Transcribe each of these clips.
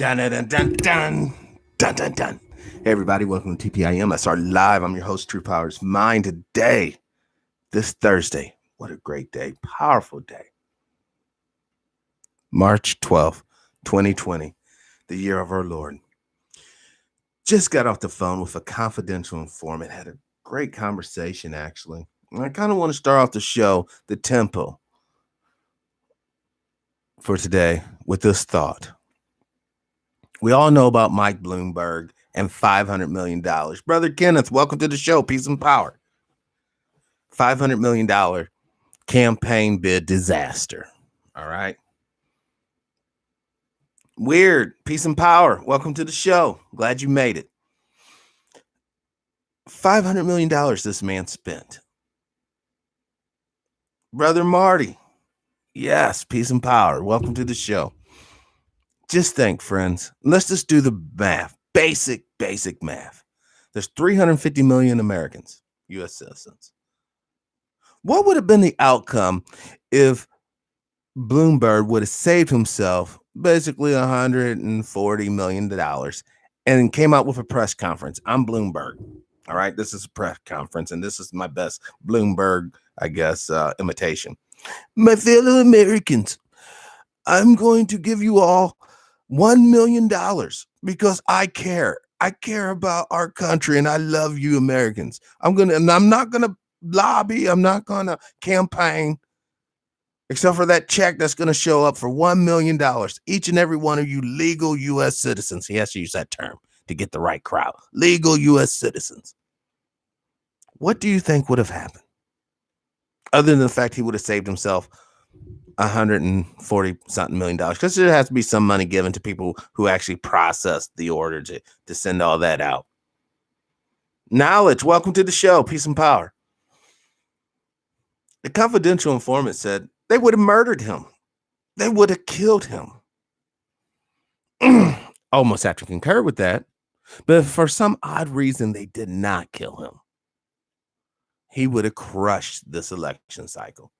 Dun, dun, dun, dun, dun, dun, dun, dun. Hey, everybody, welcome to TPIM SR Live. I'm your host, TruePowerIsMine. Today, this Thursday, what a great day, powerful day. March 12th, 2020, the year of our Lord. Just got off the phone with a confidential informant, had a great conversation, actually. And I kind of want to start off the show, the tempo for today, with this thought. We all know about Mike Bloomberg and $500 million. Brother Kenneth, welcome to the show. Peace and power. $500 million campaign bid disaster. All right. Weird. Peace and power. Welcome to the show. Glad you made it. $500 million this man spent. Brother Marty. Yes. Peace and power. Welcome to the show. Just think, friends. Let's just do the math. Basic math. There's 350 million Americans, U.S. citizens. What would have been the outcome if Bloomberg would have saved himself basically $140 million and came out with a press conference? I'm Bloomberg. All right. This is a press conference, and this is my best Bloomberg, I guess, imitation. My fellow Americans, I'm going to give you all $1 million because I care. I care about our country, and I love you Americans. I'm not gonna lobby. I'm not gonna campaign, except for that check that's going to show up for $1 million. Each and every one of you legal U.S. citizens. He has to use that term to get the right crowd. Legal U.S. citizens. What do you think would have happened? Other than the fact he would have saved himself $140-something million, because there has to be some money given to people who actually process the order to send all that out. Knowledge, welcome to the show. Peace and power. The confidential informant said they would have murdered him. They would have killed him. Almost have to concur with that. But for some odd reason, they did not kill him. He would have crushed this election cycle.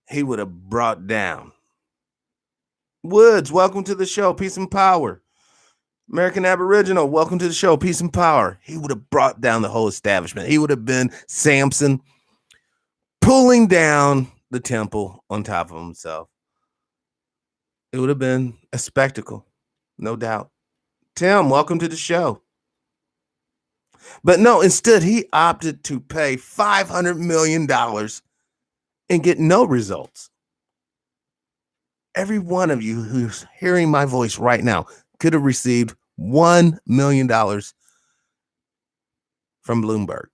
He would have brought down. Woods, welcome to the show. Peace and power. American Aboriginal, welcome to the show. Peace and power. He would have brought down the whole establishment. He would have been Samson pulling down the temple on top of himself. It would have been a spectacle, no doubt. Tim, welcome to the show. But no, instead, he opted to pay $500 million and get no results. Every one of you who's hearing my voice right now could have received $1 million from Bloomberg.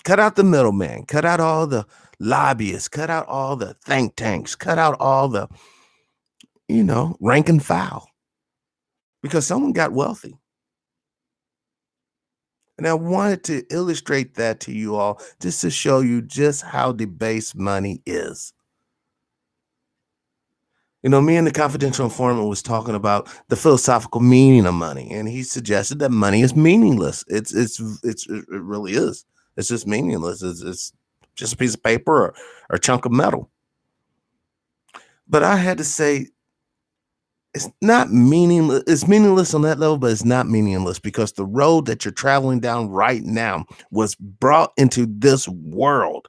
Cut out the middleman, cut out all the lobbyists, cut out all the think tanks, cut out all the, rank and file, because someone got wealthy. And I wanted to illustrate that to you all just to show you just how debased money is. Me and the confidential informant was talking about the philosophical meaning of money, and he suggested that money is meaningless. It really is. It's just meaningless. It's just a piece of paper or a chunk of metal. But I had to say, it's not meaningless. It's meaningless on that level, but it's not meaningless because the road that you're traveling down right now was brought into this world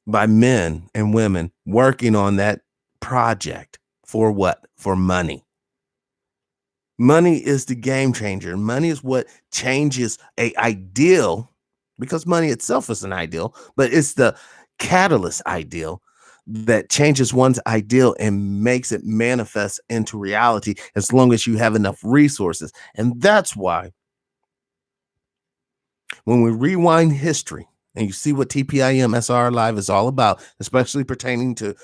by men and women working on that project. For what? For money. Money is the game changer. Money is what changes an ideal, because money itself is an ideal, but it's the catalyst ideal that changes one's ideal and makes it manifest into reality as long as you have enough resources. And that's why when we rewind history and you see what TPIM SR Live is all about, especially pertaining to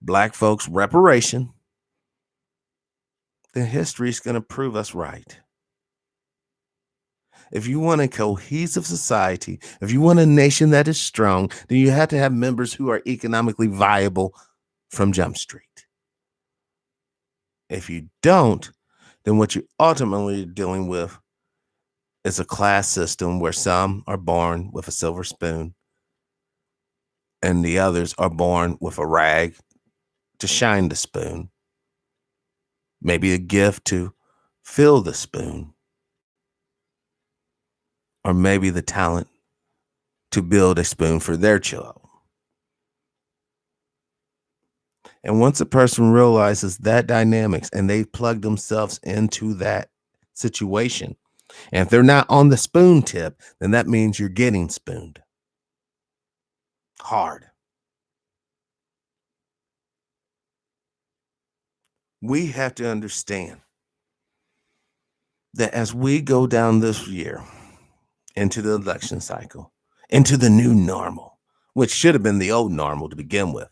Black folks' reparation, then history is going to prove us right. If you want a cohesive society, if you want a nation that is strong, then you have to have members who are economically viable from Jump Street. If you don't, then what you ultimately are dealing with is a class system where some are born with a silver spoon and the others are born with a rag to shine the spoon. maybe a gift to fill the spoon, or maybe the talent to build a spoon for their child. And once a person realizes that dynamics and they plug themselves into that situation, and if they're not on the spoon tip, then that means you're getting spooned hard. We have to understand that as we go down this year into the election cycle, into the new normal, which should have been the old normal to begin with,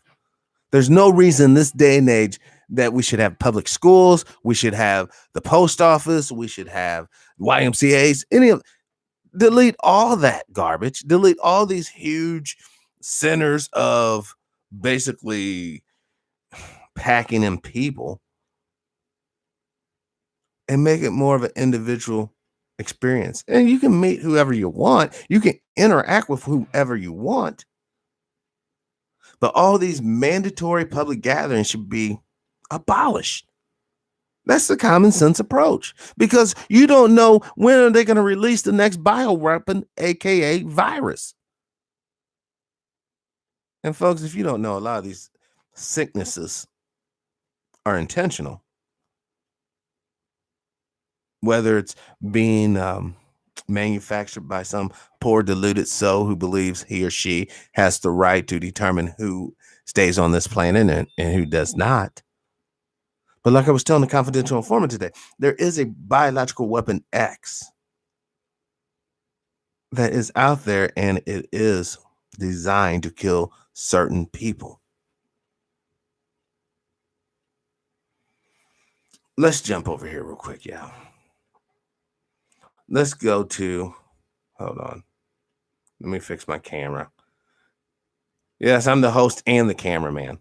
there's no reason this day and age that we should have public schools, we should have the post office, we should have YMCAs, any of delete all that garbage, delete all these huge centers of basically packing in people and make it more of an individual experience. And you can meet whoever you want, you can interact with whoever you want. But all these mandatory public gatherings should be abolished. That's the common sense approach, because you don't know when are they going to release the next bioweapon, aka virus. And folks, if you don't know, a lot of these sicknesses are intentional, whether it's being manufactured by some poor deluded soul who believes he or she has the right to determine who stays on this planet and who does not. But like I was telling the confidential informant today, there is a biological weapon X that is out there, and it is designed to kill certain people. Let's jump over here real quick, yeah. Let's go to, hold on. Let me fix my camera. Yes, I'm the host and the cameraman.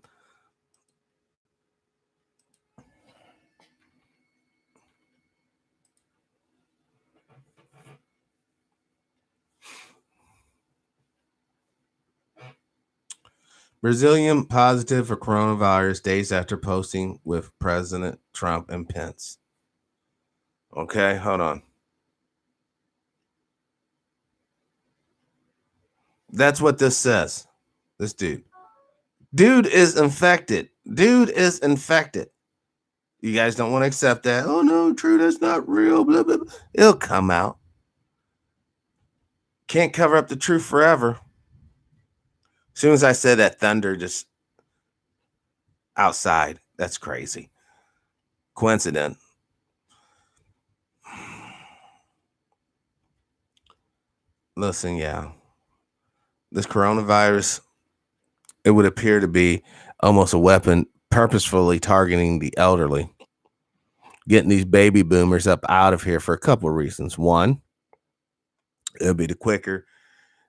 Brazilian positive for coronavirus days after posting with President Trump and Pence. Okay, hold on. That's what this says. This dude. Dude is infected. Dude is infected. You guys don't want to accept that. Oh, no, true. That's not real. Blah, blah, blah. It'll come out. Can't cover up the truth forever. As soon as I said that, thunder just outside. That's crazy. Coincidence. Listen, yeah. This coronavirus, it would appear to be almost a weapon purposefully targeting the elderly, getting these baby boomers up out of here for a couple of reasons. One, it'll be the quicker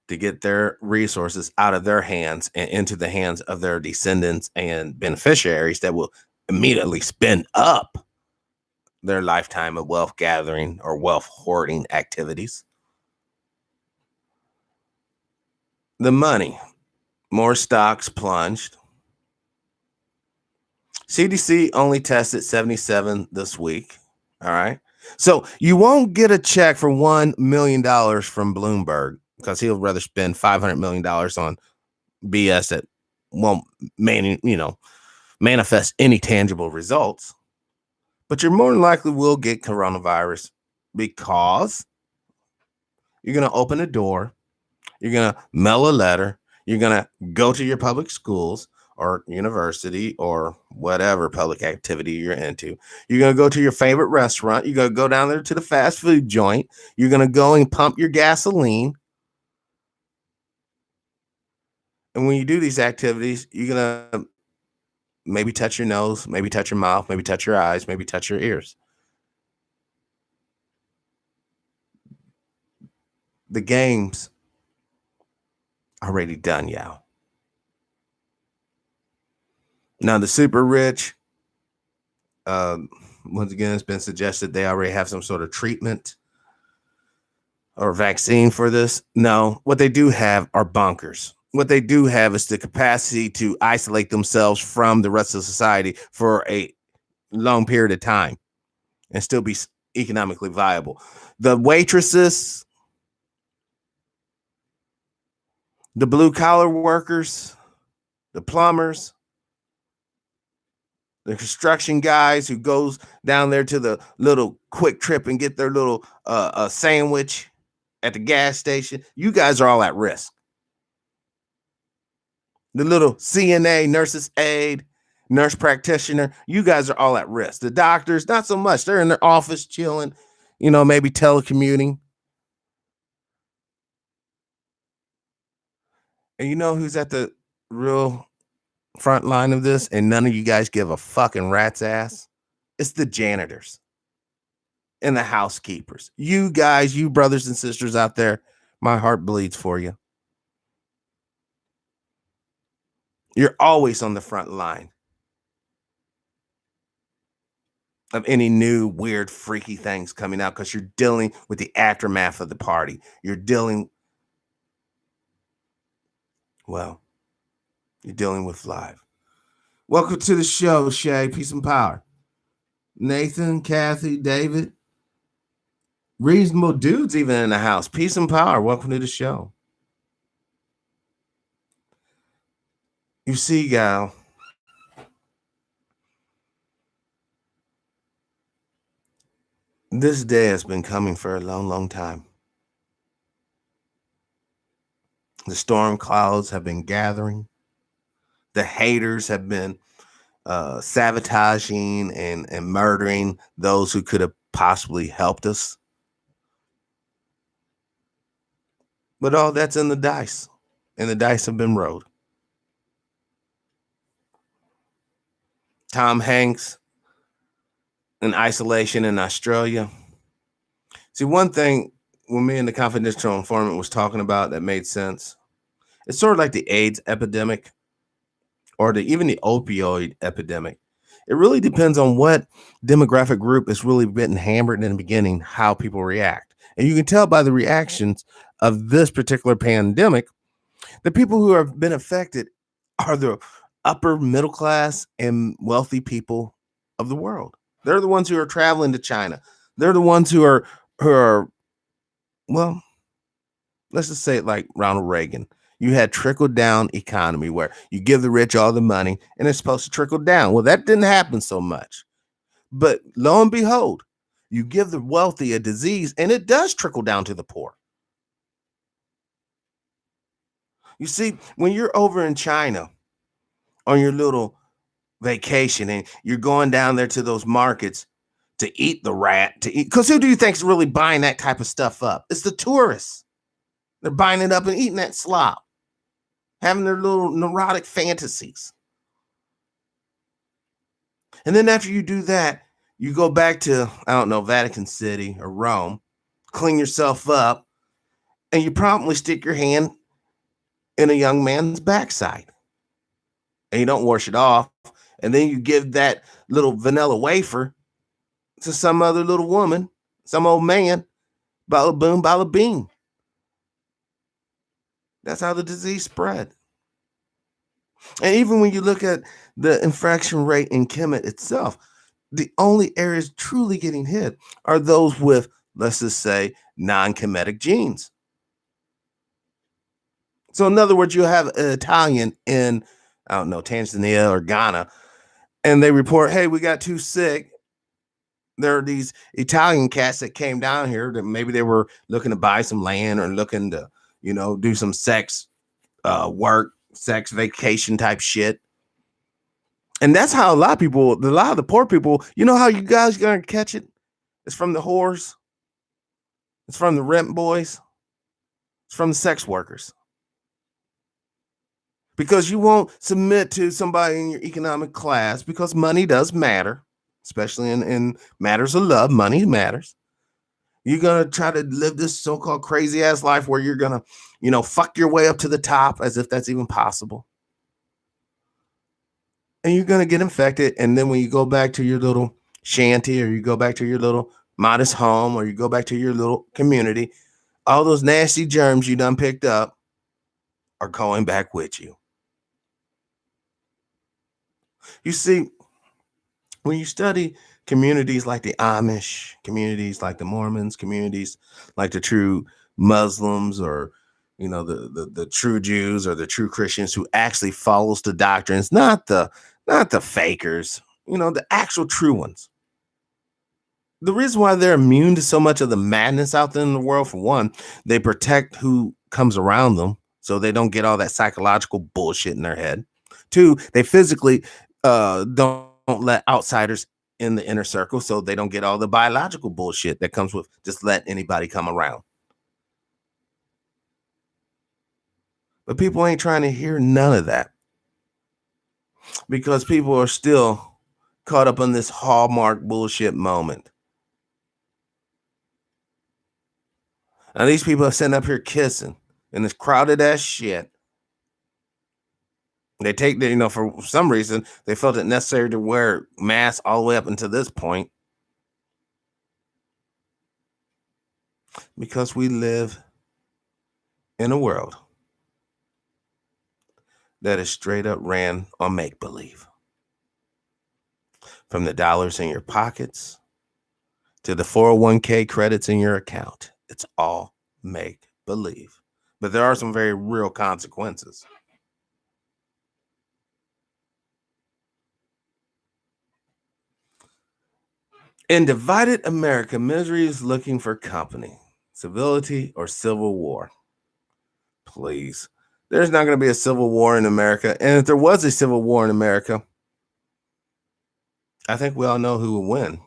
to get their resources out of their hands and into the hands of their descendants and beneficiaries that will immediately spend up their lifetime of wealth gathering or wealth hoarding activities. The money, more stocks plunged. CDC only tested 77 this week. All right. So you won't get a check for $1 million from Bloomberg, because he'll rather spend $500 million on BS that won't manifest any tangible results. But you more than likely will get coronavirus, because you're going to open a door, you're going to mail a letter, you're going to go to your public schools or university or whatever public activity you're into. You're going to go to your favorite restaurant. You're going to go down there to the fast food joint. You're going to go and pump your gasoline. And when you do these activities, you're going to maybe touch your nose, maybe touch your mouth, maybe touch your eyes, maybe touch your ears. The game's already done, y'all. Now, the super rich, once again, it's been suggested they already have some sort of treatment or vaccine for this. No, what they do have are bunkers. What they do have is the capacity to isolate themselves from the rest of society for a long period of time and still be economically viable. The waitresses, the blue collar workers, the plumbers, the construction guys who goes down there to the little quick trip and get their little sandwich at the gas station. You guys are all at risk. The little CNA, nurse's aide, nurse practitioner, you guys are all at risk. The doctors, not so much. They're in their office chilling, maybe telecommuting. And you know who's at the real front line of this? And none of you guys give a fucking rat's ass. It's the janitors and the housekeepers. You guys, you brothers and sisters out there, my heart bleeds for you. You're always on the front line of any new weird freaky things coming out because you're dealing with the aftermath of the party. You're dealing with live. Welcome to the show, Shay. Peace and power. Nathan, Kathy, David, reasonable dudes even in the house. Peace and power. Welcome to the show. You see, gal, this day has been coming for a long, long time. The storm clouds have been gathering. The haters have been sabotaging and murdering those who could have possibly helped us. But all that's in the dice, and the dice have been rolled. Tom Hanks in isolation in Australia. See, one thing when me and the confidential informant was talking about that made sense, it's sort of like the AIDS epidemic or even the opioid epidemic. It really depends on what demographic group is really been hammered in the beginning, how people react. And you can tell by the reactions of this particular pandemic, the people who have been affected are the upper middle class and wealthy people of the world. They're the ones who are traveling to China. They're the ones who are, well, let's just say it like Ronald Reagan. You had trickle down economy where you give the rich all the money and it's supposed to trickle down. Well, that didn't happen so much. But lo and behold, you give the wealthy a disease and it does trickle down to the poor. You see, when you're over in China on your little vacation and you're going down there to those markets to eat the rat, because who do you think is really buying that type of stuff up? It's the tourists. They're buying it up and eating that slop, having their little neurotic fantasies. And then after you do that, you go back to, I don't know, Vatican City or Rome, clean yourself up, and you promptly stick your hand in a young man's backside. And you don't wash it off. And then you give that little vanilla wafer to some other little woman, some old man, bada boom, bada bing. That's how the disease spread. And even when you look at the infection rate in Kemet itself, the only areas truly getting hit are those with, let's just say, non-Kemetic genes. So in other words, you have an Italian in, I don't know, Tanzania or Ghana, and they report, hey, we got too sick. There are these Italian cats that came down here that maybe they were looking to buy some land or looking to, do some sex work, sex vacation type shit. And that's how a lot of the poor people, you know how you guys gonna catch it? It's from the whores. It's from the rent boys. It's from the sex workers. Because you won't submit to somebody in your economic class because money does matter, especially in matters of love. Money matters. You're going to try to live this so-called crazy ass life where you're going to, fuck your way up to the top as if that's even possible. And you're going to get infected. And then when you go back to your little shanty or you go back to your little modest home or you go back to your little community, all those nasty germs you done picked up are going back with you. You see, When you study communities like the Amish, communities like the Mormons, communities like the true Muslims, or the true Jews or the true Christians who actually follows the doctrines, not the fakers, the actual true ones. The reason why they're immune to so much of the madness out there in the world, for one, they protect who comes around them so they don't get all that psychological bullshit in their head. Two, they physically don't let outsiders in the inner circle so they don't get all the biological bullshit that comes with just let anybody come around. But people ain't trying to hear none of that because people are still caught up in this Hallmark bullshit moment. Now these people are sitting up here kissing in this crowded ass shit. They take the, for some reason, they felt it necessary to wear masks all the way up until this point because we live in a world that is straight up ran on make believe. From the dollars in your pockets to the 401k credits in your account, it's all make believe. But there are some very real consequences. In divided America, misery is looking for company, civility, or civil war. Please. There's not going to be a civil war in America. And if there was a civil war in America, I think we all know who would win.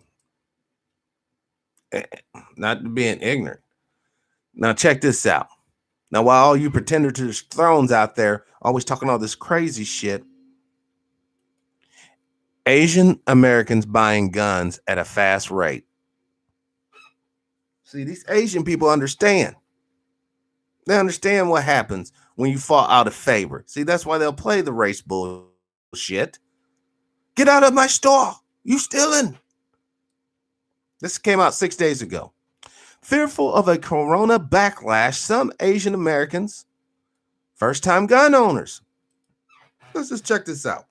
Not being ignorant. Now, check this out. Now, while all you pretender to the thrones out there always talking all this crazy shit, Asian Americans buying guns at a fast rate. See, these Asian people understand. They understand what happens when you fall out of favor. See, that's why they'll play the race bullshit. Get out of my store. You stealing. This came out 6 days ago. Fearful of a corona backlash, some Asian Americans, first-time gun owners. Let's just check this out.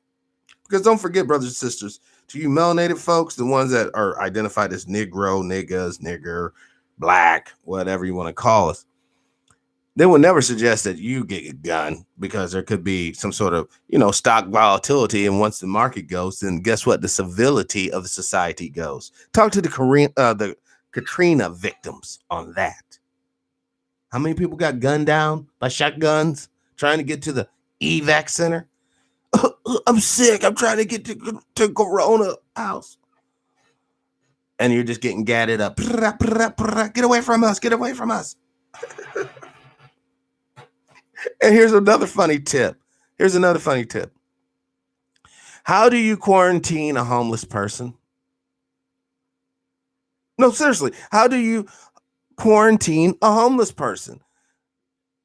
Because don't forget, brothers and sisters, to you melanated folks, the ones that are identified as Negro, niggas, nigger, black, whatever you want to call us, they will never suggest that you get a gun because there could be some sort of, stock volatility. And once the market goes, then guess what? The civility of the society goes. Talk to the Katrina victims on that. How many people got gunned down by shotguns trying to get to the evac center? I'm sick. I'm trying to get to Corona house. And you're just getting gadded up. Get away from us. Get away from us. And here's another funny tip. How do you quarantine a homeless person? No, seriously. How do you quarantine a homeless person?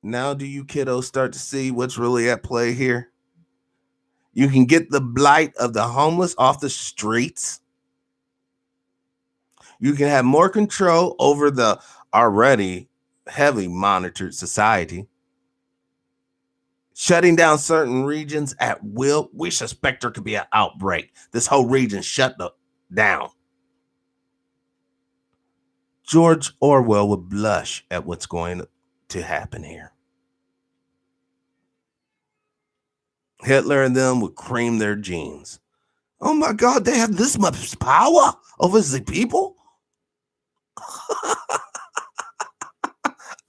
Now do you kiddos start to see what's really at play here? You can get the blight of the homeless off the streets. You can have more control over the already heavily monitored society. Shutting down certain regions at will. We suspect there could be an outbreak. This whole region shut down. George Orwell would blush at what's going to happen here. Hitler and them would cream their jeans. Oh my God, they have this much power over the people?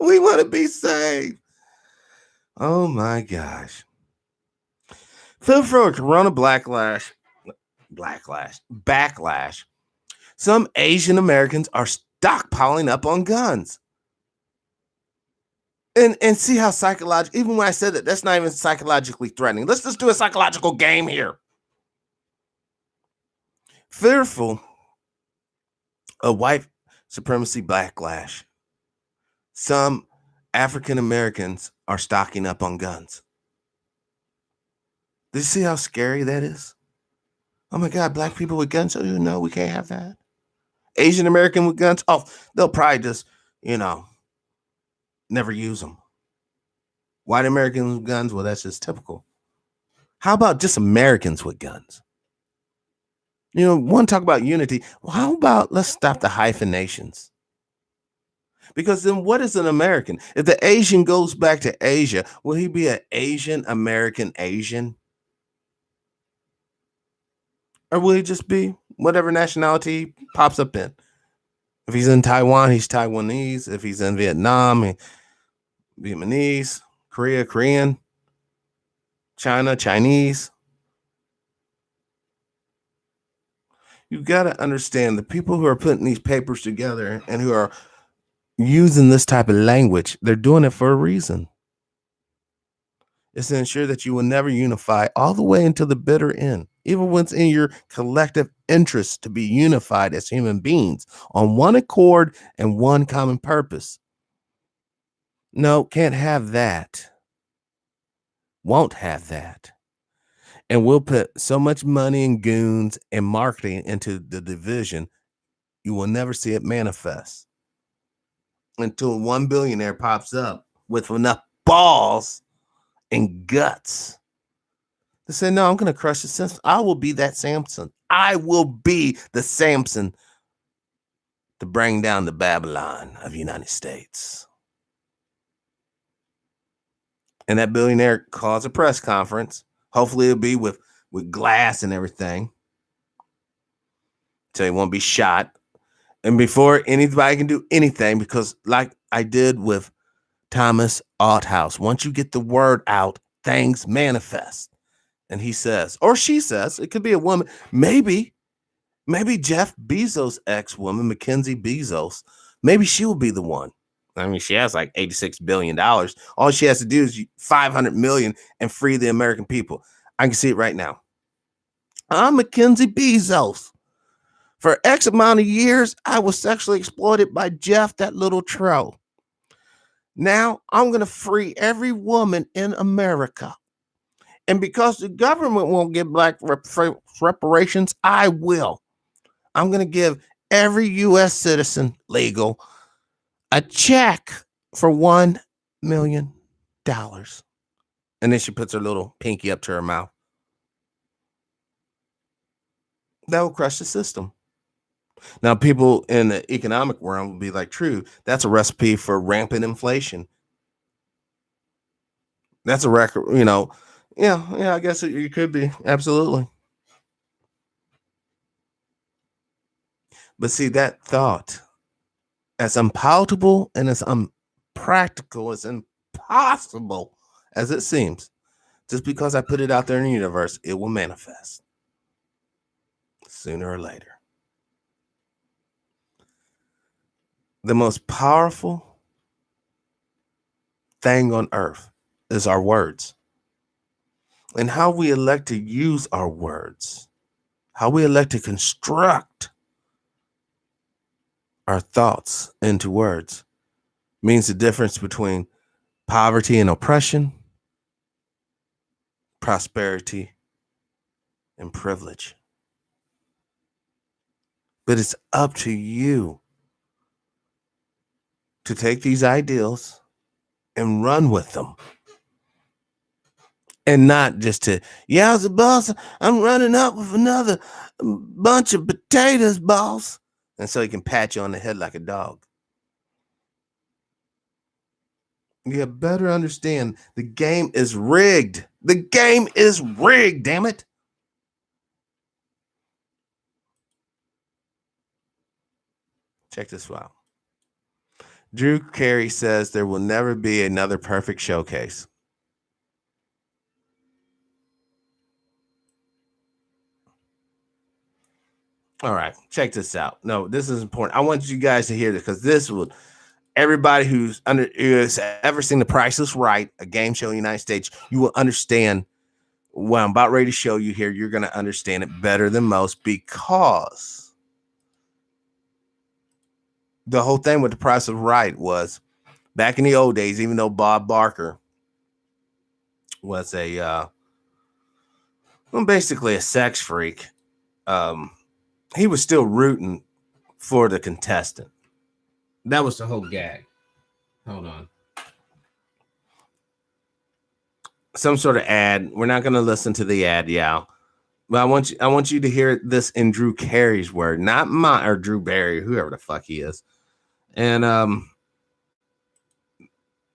We want to be saved. Oh my gosh. Feel for a corona backlash. Some Asian Americans are stockpiling up on guns. And see how psychological, even when I said that's not even psychologically threatening. Let's just do a psychological game here. Fearful of white supremacy backlash, some African Americans are stocking up on guns. Do you see how scary that is? Oh my God, black people with guns? Oh, no, we can't have that. Asian American with guns? Oh, they'll probably just, never use them. White Americans with guns? Well, that's just typical. How about just Americans with guns? Want to talk about unity? Well, how about let's stop the hyphenations? Because then what is an American? If the Asian goes back to Asia, will he be an Asian American Asian? Or will he just be whatever nationality he pops up in? If he's in Taiwan, he's Taiwanese. If he's in Vietnam, Vietnamese, Korea, Korean, China, Chinese. You got to understand the people who are putting these papers together and who are using this type of language, they're doing it for a reason. It's to ensure that you will never unify all the way until the bitter end, even when it's in your collective interest to be unified as human beings on one accord and one common purpose. No, can't have that. Won't have that. And we'll put so much money and goons and marketing into the division, you will never see it manifest until one billionaire pops up with enough balls and guts to say, no, I'm going to crush the Simpsons. I will be that Samson. I will be the Samson to bring down the Babylon of the United States. And that billionaire calls a press conference. Hopefully it'll be with glass and everything, so he won't be shot. And before anybody can do anything, because like I did with Thomas Althouse, once you get the word out, things manifest. And he says, or she says, it could be a woman, maybe Jeff Bezos' ex-woman, Mackenzie Bezos, maybe she will be the one. I mean, she has like $86 billion. All she has to do is 500 million and free the American people. I can see it right now. I'm Mackenzie Bezos. For X amount of years, I was sexually exploited by Jeff, that little troll. Now I'm going to free every woman in America. And because the government won't give black reparations, I will. I'm going to give every U.S. citizen legal a check for $1 million. And then she puts her little pinky up to her mouth. That will crush the system. Now, people in the economic world will be like, true, that's a recipe for rampant inflation. That's a record, Yeah, I guess it could be. Absolutely. But see, that thought, as unpalatable and as unpractical, as impossible as it seems, just because I put it out there in the universe, it will manifest sooner or later. The most powerful thing on earth is our words, and how we elect to use our words, how we elect to construct our thoughts into words means the difference between poverty and oppression, prosperity and privilege. But it's up to you to take these ideals and run with them. And not just to, yeah, the boss, I'm running up with another bunch of potatoes, boss. And so he can pat you on the head like a dog. You better understand the game is rigged. The game is rigged, damn it. Check this out. Drew Carey says there will never be another perfect showcase. All right, check this out. No, this is important. I want you guys to hear this because this will, everybody who's ever seen The Price is Right, a game show in the United States, you will understand what I'm about ready to show you here. You're going to understand it better than most, because the whole thing with The Price is Right was back in the old days, even though Bob Barker was basically a sex freak, he was still rooting for the contestant. That was the whole gag. Hold on. Some sort of ad. We're not going to listen to the ad, yeah. But I want you to hear this in Drew Carey's word, not mine or Drew Barry, whoever the fuck he is. And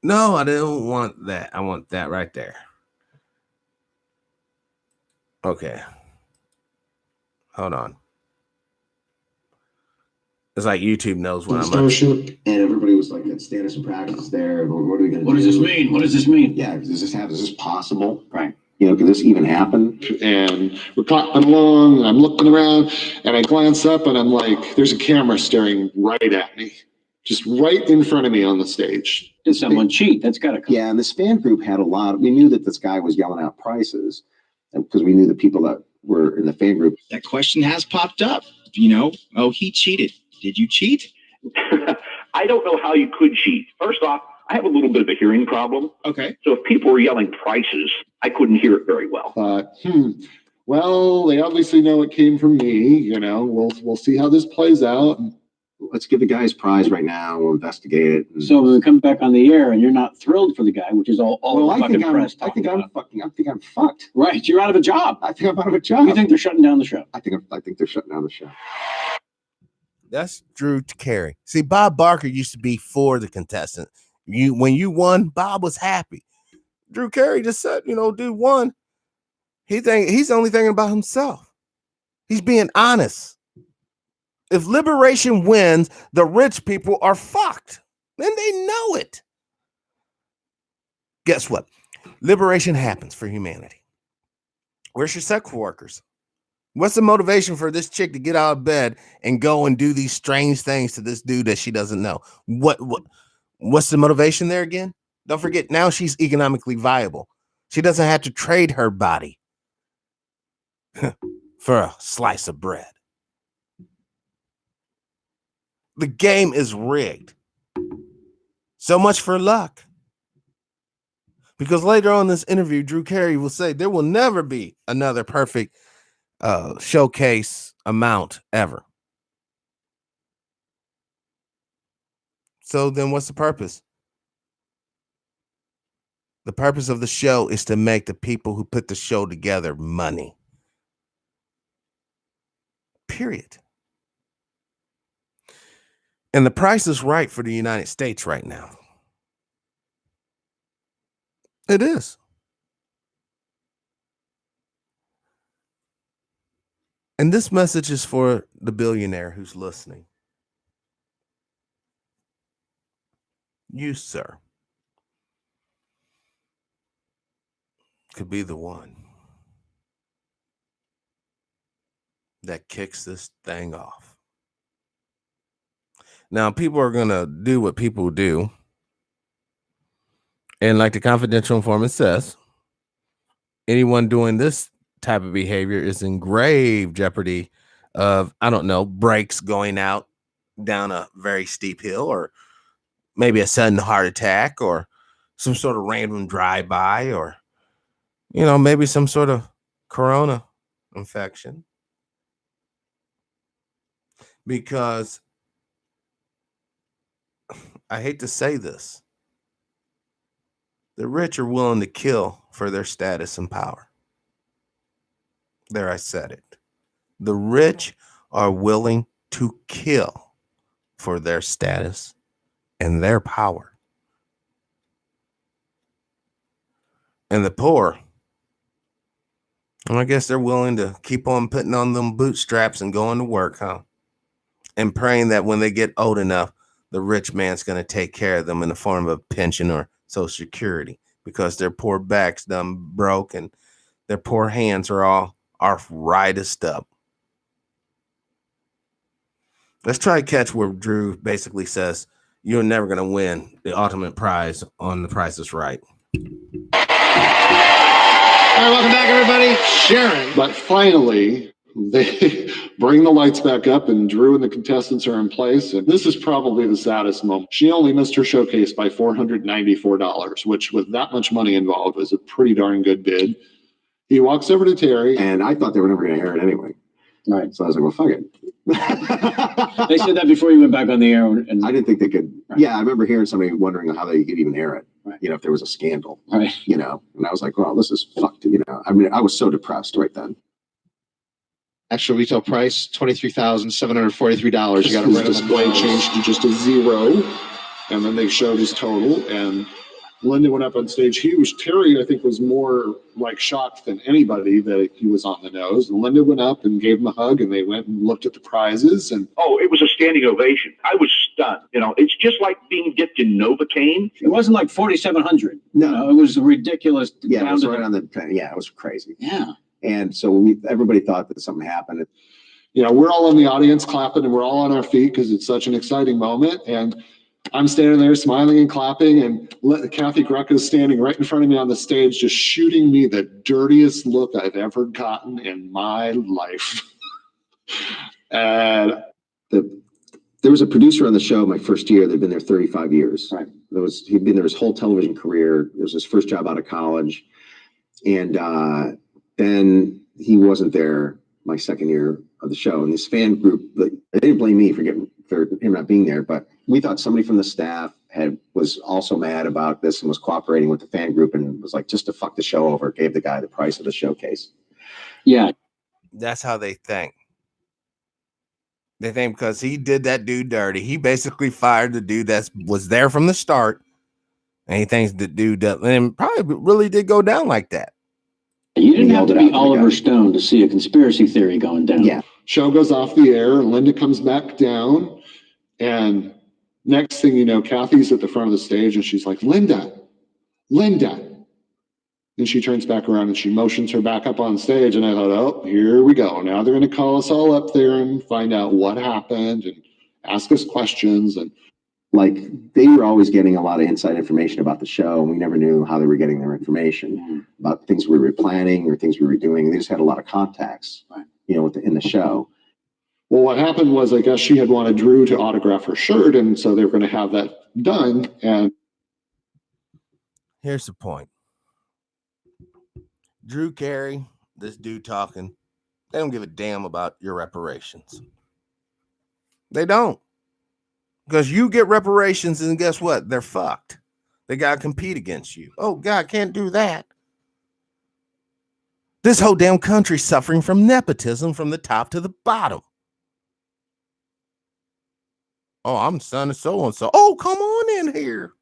no, I don't want that. I want that right there. Okay. Hold on. It's like YouTube knows what I'm Starship, and everybody was like, "Let's status and practice there. What are we going to do? What does this mean? What does this mean?" Yeah, does this happen? Is this possible? Right. You know, could this even happen? And we're clapping along, and I'm looking around, and I glance up, and I'm like, there's a camera staring right at me, just right in front of me on the stage. Did someone cheat? That's got to come. Yeah, and this fan group had a lot. We knew that this guy was yelling out prices because we knew the people that were in the fan group. That question has popped up. You know, oh, he cheated. Did you cheat? I don't know how you could cheat. First off, I have a little bit of a hearing problem. Okay. So if people were yelling prices, I couldn't hear it very well. Well, they obviously know it came from me. You know, we'll see how this plays out. Let's give the guy his prize right now. We'll investigate it. So when we come back on the air and you're not thrilled for the guy, which is all Well, the fucking press. I think I'm fucked. Right. You're out of a job. I think I'm out of a job. You think they're shutting down the show? I think they're shutting down the show. That's Drew Carey. See, Bob Barker used to be for the contestant. When you won, Bob was happy. Drew Carey just said, you know, dude won. He's only thinking about himself. He's being honest. If liberation wins, the rich people are fucked. And they know it. Guess what? Liberation happens for humanity. Where's your sex workers? What's the motivation for this chick to get out of bed and go and do these strange things to this dude that she doesn't know? What's the motivation there again? Don't forget, now she's economically viable. She doesn't have to trade her body for a slice of bread. The game is rigged. So much for luck. Because later on in this interview, Drew Carey will say there will never be another perfect showcase amount ever. So then what's the purpose? The purpose of the show is to make the people who put the show together money. Period. And the price is right for the United States right now. It is. And this message is for the billionaire who's listening. You, sir, could be the one that kicks this thing off. Now, people are going to do what people do. And like the confidential informant says, anyone doing this type of behavior is in grave jeopardy of, I don't know, brakes going out down a very steep hill, or maybe a sudden heart attack, or some sort of random drive-by, or, you know, maybe some sort of corona infection. Because I hate to say this, the rich are willing to kill for their status and power. There, I said it. The rich are willing to kill for their status and their power. And the poor, well, I guess they're willing to keep on putting on them bootstraps and going to work, huh? And praying that when they get old enough, the rich man's going to take care of them in the form of a pension or Social Security, because their poor backs done broke and their poor hands are all arthritis up. Let's try to catch where Drew basically says you're never going to win the ultimate prize on The Price is Right. All right, welcome back, everybody. Sharon. But finally, they bring the lights back up, and Drew and the contestants are in place. And this is probably the saddest moment. She only missed her showcase by $494, which with that much money involved was a pretty darn good bid. He walks over to Terry. And I thought they were never going to air it anyway. Right. So I was like, well, fuck it. They said that before you went back on the air. And I didn't think they could. Right. Yeah, I remember hearing somebody wondering how they could even air it. Right. You know, if there was a scandal. Right. You know, and I was like, well, this is fucked. You know, I mean, I was so depressed right then. Actual retail price $23,743. You got to His write display changed to just a 0, and then they showed his total. And Linda went up on stage. Terry, I think, was more like shocked than anybody that he was on the nose. And Linda went up and gave him a hug, and they went and looked at the prizes. And oh, it was a standing ovation. I was stunned. You know, it's just like being dipped in Novocaine. It wasn't like 4,700. No. It was ridiculous. Yeah, it was right on the. Yeah, it was crazy. Yeah. And so everybody thought that something happened. you know, we're all in the audience clapping, and we're all on our feet because it's such an exciting moment. And I'm standing there smiling and clapping, and Kathy Greca is standing right in front of me on the stage, just shooting me the dirtiest look I've ever gotten in my life. And there was a producer on the show my first year. They'd been there 35 years. Right. He'd been there his whole television career. It was his first job out of college. And then he wasn't there my second year of the show. And this fan group, they didn't blame me for him not being there, but we thought somebody from the staff was also mad about this and was cooperating with the fan group and was like, just to fuck the show over, gave the guy the price of the showcase. Yeah. That's how they think. They think because he did that dude dirty. He basically fired the dude that was there from the start. And he thinks the dude and probably really did go down like that. You didn't have to be Oliver Stone to see a conspiracy theory going down. Yeah. Show goes off the air, and Linda comes back down. And next thing you know, Kathy's at the front of the stage, and she's like, Linda. And she turns back around and she motions her back up on stage. And I thought, oh, here we go. Now they're going to call us all up there and find out what happened and ask us questions. And like, they were always getting a lot of inside information about the show, and we never knew how they were getting their information about things we were planning or things we were doing. They just had a lot of contacts, you know, in the show. well, what happened was, I guess she had wanted Drew to autograph her shirt, and so they were going to have that done. And here's the point. Drew Carey, this dude talking, they don't give a damn about your reparations. They don't. Because you get reparations, and guess what? They're fucked. They got to compete against you. Oh, God, can't do that. This whole damn country's suffering from nepotism from the top to the bottom. Oh, I'm the son of so-and-so. Oh, come on in here.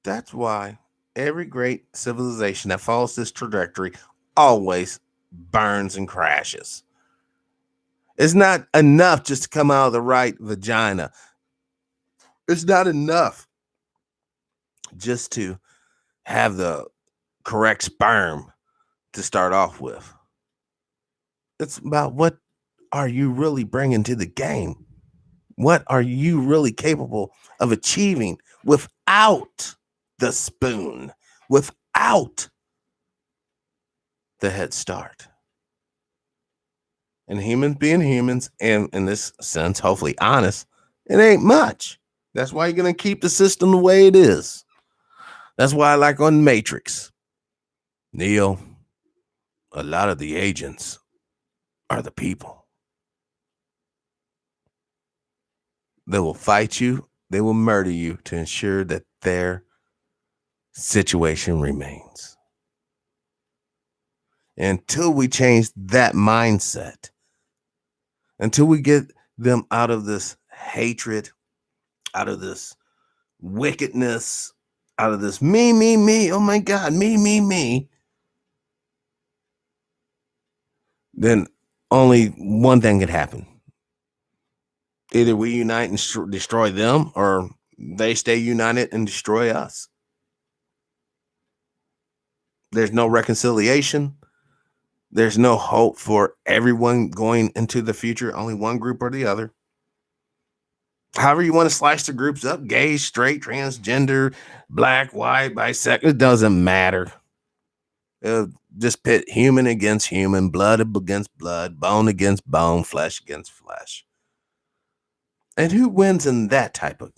That's why every great civilization that follows this trajectory always burns and crashes. It's not enough just to come out of the right vagina. It's not enough just to have the correct sperm to start off with. It's about what are you really bringing to the game? What are you really capable of achieving without the spoon, without the head start? And humans being humans, and in this sense, hopefully honest, it ain't much. That's why you're going to keep the system the way it is. That's why I like on Matrix. Neo, a lot of the agents are the people. They will fight you. They will murder you to ensure that their situation remains. Until we change that mindset, until we get them out of this hatred, out of this wickedness, out of this me, oh my God, me, then only one thing could happen. Either we unite and destroy them, or they stay united and destroy us. There's no reconciliation. There's no hope for everyone going into the future, only one group or the other. However you want to slice the groups up, gay, straight, transgender, black, white, bisexual, it doesn't matter. It'll just pit human against human, blood against blood, bone against bone, flesh against flesh. And who wins in that type of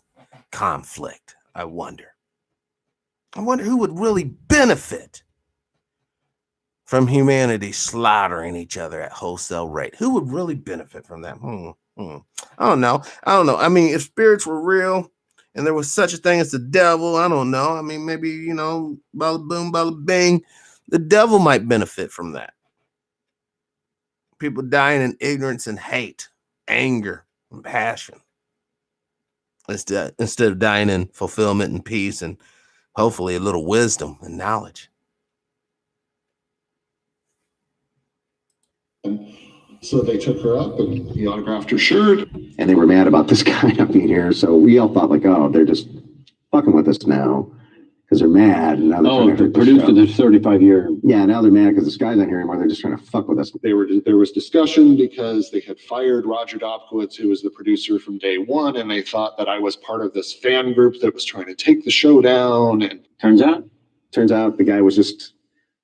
conflict? I wonder who would really benefit from humanity slaughtering each other at wholesale rate. Who would really benefit from that? I don't know. I mean, if spirits were real and there was such a thing as the devil, I don't know. I mean, maybe, you know, bada boom, bada bing, The devil might benefit from that. People dying in ignorance and hate, anger and passion, instead of dying in fulfillment and peace and hopefully a little wisdom and knowledge. So they took her up and he autographed her shirt. And they were mad about this guy not being here. So we all thought like, oh, they're just fucking with us now because they're mad. And now they're the producer, the 35-year. Yeah, now they're mad because this guy's not here anymore. They're just trying to fuck with us. There was discussion because they had fired Roger Dobkowitz, who was the producer from day one, and they thought that I was part of this fan group that was trying to take the show down. And turns out the guy was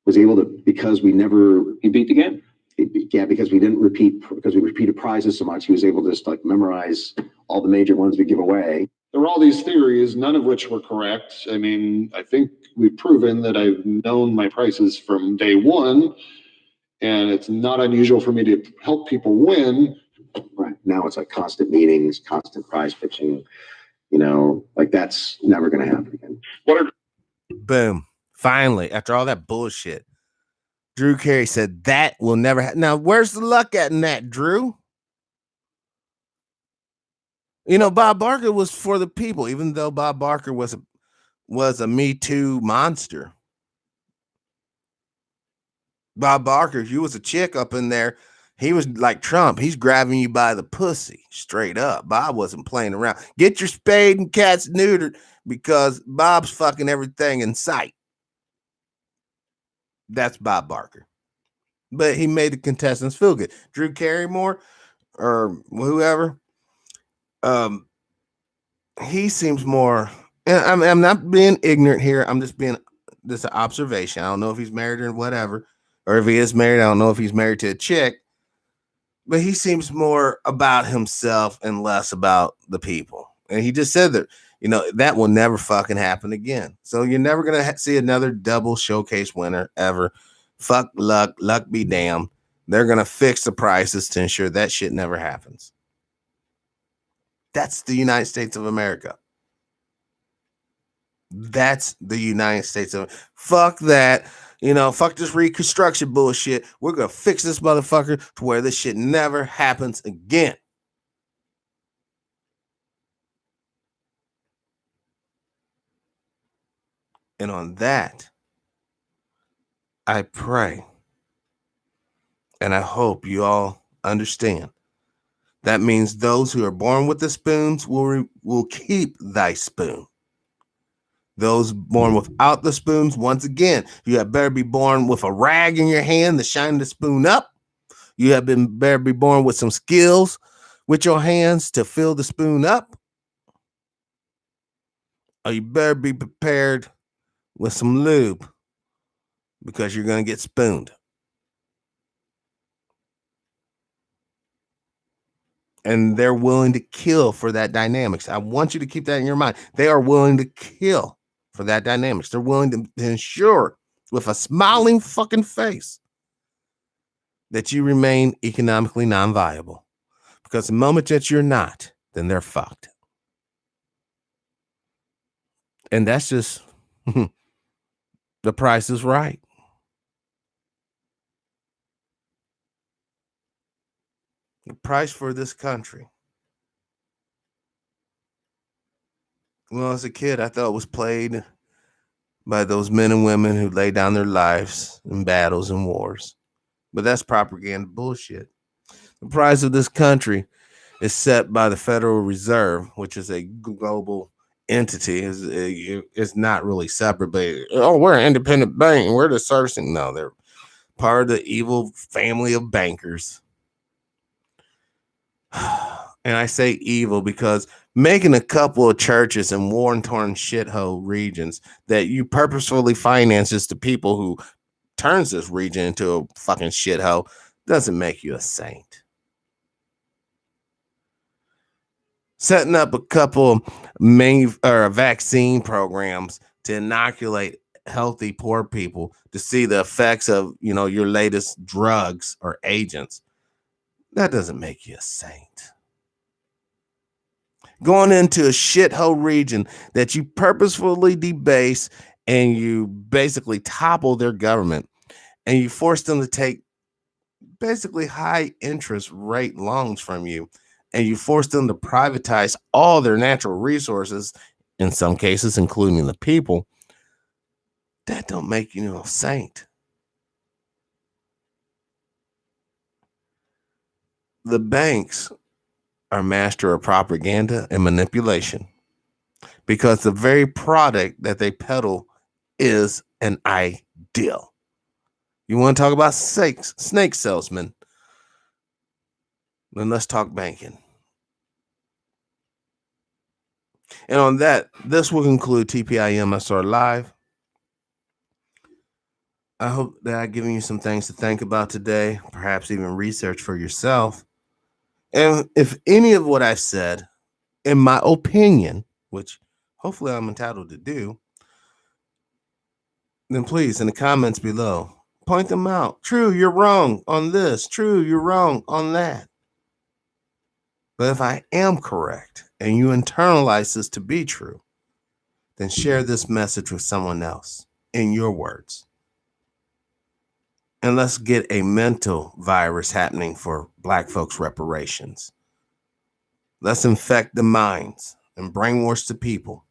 able to, because he beat the game. Yeah, because we repeated prizes so much, he was able to just like memorize all the major ones we give away. There were all these theories, none of which were correct. I mean, I think we've proven that I've known my prices from day one, and it's not unusual for me to help people win. Right. Now it's like constant meetings, constant prize pitching, like that's never going to happen again. Boom. Finally, after all that bullshit, Drew Carey said that will never happen. Now, where's the luck at in that, Drew? Bob Barker was for the people, even though Bob Barker was a Me Too monster. Bob Barker, if you was a chick up in there, he was like Trump. He's grabbing you by the pussy, straight up. Bob wasn't playing around. Get your spade and cats neutered because Bob's fucking everything in sight. That's Bob Barker. But he made the contestants feel good. Drew Carrymore or whoever, he seems more, and I'm not being ignorant here. I'm just being this observation. I don't know if he's married or whatever, or if he is married, I don't know if he's married to a chick, but he seems more about himself and less about the people. And he just said that, that will never fucking happen again. So you're never going to see another double showcase winner ever. Fuck luck be damned. They're going to fix the prices to ensure that shit never happens. That's the United States of America. That's the United States of fuck that. Fuck this reconstruction bullshit. We're going to fix this motherfucker to where this shit never happens again. And on that, I pray and I hope you all understand. That means those who are born with the spoons will keep thy spoon. Those born without the spoons, once again, you had better be born with a rag in your hand to shine the spoon up. You have better be born with some skills with your hands to fill the spoon up. Or you better be prepared with some lube because you're going to get spooned. And they're willing to kill for that dynamics. I want you to keep that in your mind. They are willing to kill for that dynamics. They're willing to ensure with a smiling fucking face that you remain economically non-viable. Because the moment that you're not, then they're fucked. And that's just the price is right. The price for this country. Well, as a kid, I thought it was played by those men and women who lay down their lives in battles and wars. But that's propaganda bullshit. The price of this country is set by the Federal Reserve, which is a global entity. It's not really separate, but we're an independent bank. We're the servicing. No, they're part of the evil family of bankers. And I say evil because making a couple of churches in war-torn shithole regions that you purposefully finances to people who turns this region into a fucking shithole doesn't make you a saint. Setting up a couple vaccine programs to inoculate healthy poor people to see the effects of your latest drugs or agents, that doesn't make you a saint. Going into a shithole region that you purposefully debase and you basically topple their government and you force them to take basically high interest rate loans from you, and you force them to privatize all their natural resources, in some cases, including the people, that don't make you a saint. The banks are master of propaganda and manipulation because the very product that they peddle is an ideal. You want to talk about snake salesmen? Then let's talk banking. And on that, this will conclude TPIM SR Live. I hope that I've given you some things to think about today, perhaps even research for yourself. And if any of what I've said, in my opinion, which hopefully I'm entitled to do, then please, in the comments below, point them out. True, you're wrong on this. True, you're wrong on that. But if I am correct and you internalize this to be true, then share this message with someone else in your words. And let's get a mental virus happening for Black folks' reparations. Let's infect the minds and brainwash the people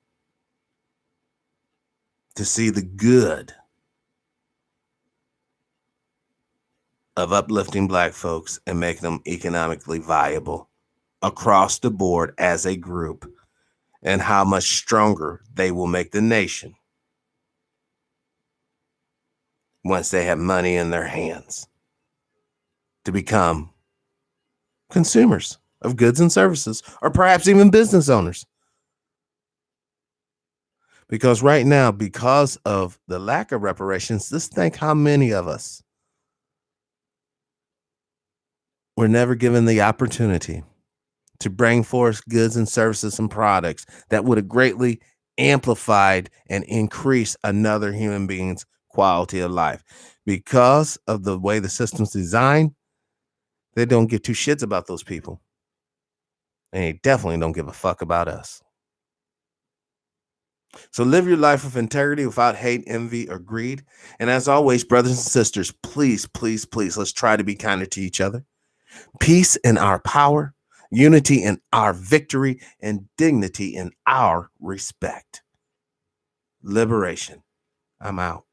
to see the good of uplifting Black folks and making them economically viable across the board as a group, and how much stronger they will make the nation once they have money in their hands to become consumers of goods and services, or perhaps even business owners. Because right now, because of the lack of reparations, just think how many of us were never given the opportunity to bring forth goods and services and products that would have greatly amplified and increased another human being's quality of life. Because of the way the system's designed, they don't give two shits about those people. And they definitely don't give a fuck about us. So live your life with integrity without hate, envy, or greed. And as always, brothers and sisters, please, please, please, let's try to be kinder to each other. Peace in our power, unity in our victory, and dignity in our respect. Liberation. I'm out.